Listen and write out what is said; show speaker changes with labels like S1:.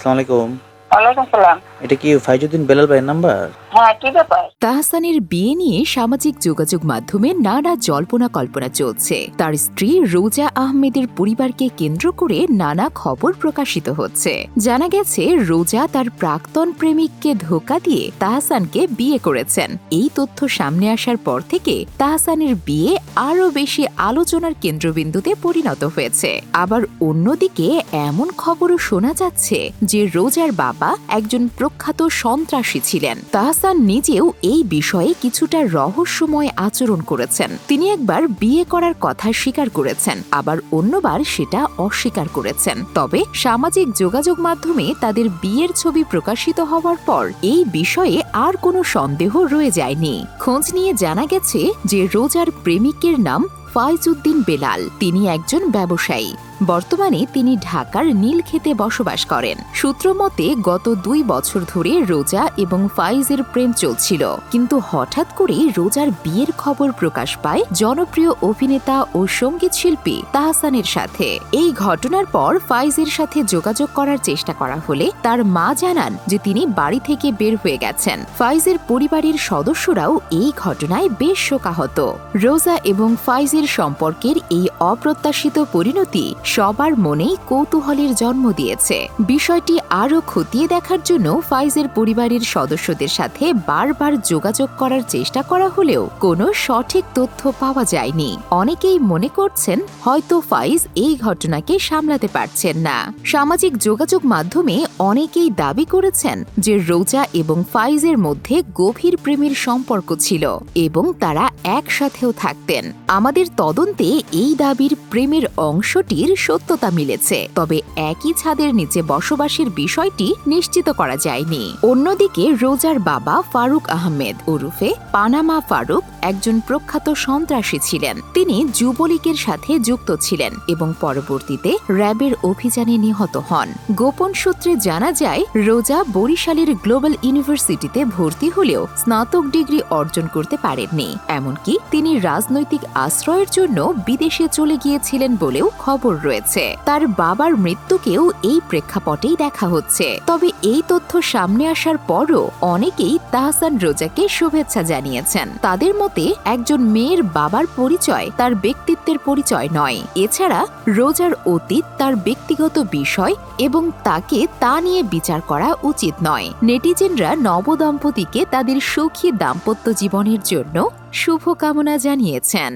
S1: আসসালামু আলাইকুম।
S2: ওয়ালাইকুম সালাম।
S1: এটা কি ফাইজুদ্দিন বেলাল ভাইয়ের নাম্বার?
S2: হ্যাঁ, কি ব্যাপার?
S3: তাহসানের বিয়ে নিয়ে সামাজিক যোগাযোগ মাধ্যমে নানা জল্পনা কল্পনা চলছে। তার স্ত্রী রোজা আহমেদের পরিবারকে কেন্দ্র করে নানা খবর প্রকাশিত হচ্ছে। জানা গেছে রোজা তার প্রাক্তন প্রেমিককে ধোঁকা দিয়ে তাহসানকে বিয়ে করেছেন। এই তথ্য সামনে আসার পর থেকে তাহসানের বিয়ে আরও বেশি আলোচনার কেন্দ্রবিন্দুতে পরিণত হয়েছে। আবার অন্যদিকে এমন খবরও শোনা যাচ্ছে যে রোজার বাবা একজন প্রখ্যাত সন্ত্রাসী ছিলেন। তাহসান নিজেও এই বিষয়ে কিছুটা রহস্যময় আচরণ করেছেন। তিনি একবার বিয়ে করার কথা স্বীকার করেছেন, আবার অন্যবার সেটা অস্বীকার করেছেন। তবে সামাজিক যোগাযোগ মাধ্যমে তাদের বিয়ের ছবি প্রকাশিত হওয়ার পর এই বিষয়ে আর কোনো সন্দেহ রয়ে যায়নি। খোঁজ নিয়ে জানা গেছে যে রোজার প্রেমিকের নাম ফাইজউদ্দিন বেলাল। তিনি একজন ব্যবসায়ী। বর্তমানে তিনি ঢাকার নীলক্ষেতে বসবাস করেন। সূত্র মতে গত 2 বছর ধরে রোজা এবং ফাইজের প্রেম চলছিল, কিন্তু হঠাৎ করেই রোজার বিয়ের খবর প্রকাশ পায় জনপ্রিয় অভিনেতা ও সঙ্গীত শিল্পী তাহসানের সাথে। এই ঘটনার পর ফাইজের সাথে যোগাযোগ করার চেষ্টা করা হলে তার মা জানান যে তিনি বাড়ি থেকে বের হয়ে গেছেন। ফাইজের পরিবারের সদস্যরাও এই ঘটনায় বেশ শোকাহত। রোজা এবং ফাইজের সম্পর্কের এই অপ্রত্যাশিত পরিণতি সবার মনেই কৌতূহলের জন্ম দিয়েছে। বিষয়টি আরও খতিয়ে দেখার জন্য ফাইজের পরিবারের সদস্যদের সাথে বারবার যোগাযোগ করার চেষ্টা করা হলেও কোনো সঠিক তথ্য পাওয়া যায়নি। অনেকেই মনে করছেন হয়তো ফাইজ এই ঘটনাকে সামলাতে পারছেন না। সামাজিক যোগাযোগ মাধ্যমে অনেকেই দাবি করেছেন যে রোজা এবং ফাইজের মধ্যে গভীর প্রেমের সম্পর্ক ছিল এবং তারা একসাথেও থাকতেন। আমাদের তদন্তে এই দাবির প্রেমের অংশটির সত্যতা মিলেছে, তবে একই ছাদের নিচে বসবাসের বিষয়টি নিশ্চিত করা যায়নি। অন্যদিকে রোজার বাবা ফারুক আহমেদ ওরফে পানামা ফারুক একজন প্রখ্যাত সন্ত্রাসী ছিলেন। তিনি যুবলীগের সাথে যুক্ত ছিলেন এবং পরবর্তীতে র্যাবের অভিযানে নিহত হন। গোপন সূত্রে জানা যায় রোজা বরিশালের গ্লোবাল ইউনিভার্সিটিতে ভর্তি হলেও স্নাতক ডিগ্রি অর্জন করতে পারেননি। এমনকি তিনি রাজনৈতিক আশ্রয়ের জন্য বিদেশে চলে গিয়েছিলেন বলেও খবর রয়েছে। তার বাবার মৃত্যুকেও এই প্রেক্ষাপটেই দেখা হচ্ছে। তবে এই তথ্য সামনে আসার পরও অনেকেই তাহসান রোজাকে শুভেচ্ছা জানিয়েছেন। তাদের মতে একজন মেয়ের বাবার পরিচয় তার ব্যক্তিত্বের পরিচয় নয়। এছাড়া রোজার অতীত তার ব্যক্তিগত বিষয় এবং তাকে তা নিয়ে বিচার করা উচিত নয়। নেটিজেনরা নবদম্পতিকে তাদের সুখী দাম্পত্য জীবনের জন্য শুভকামনা জানিয়েছেন।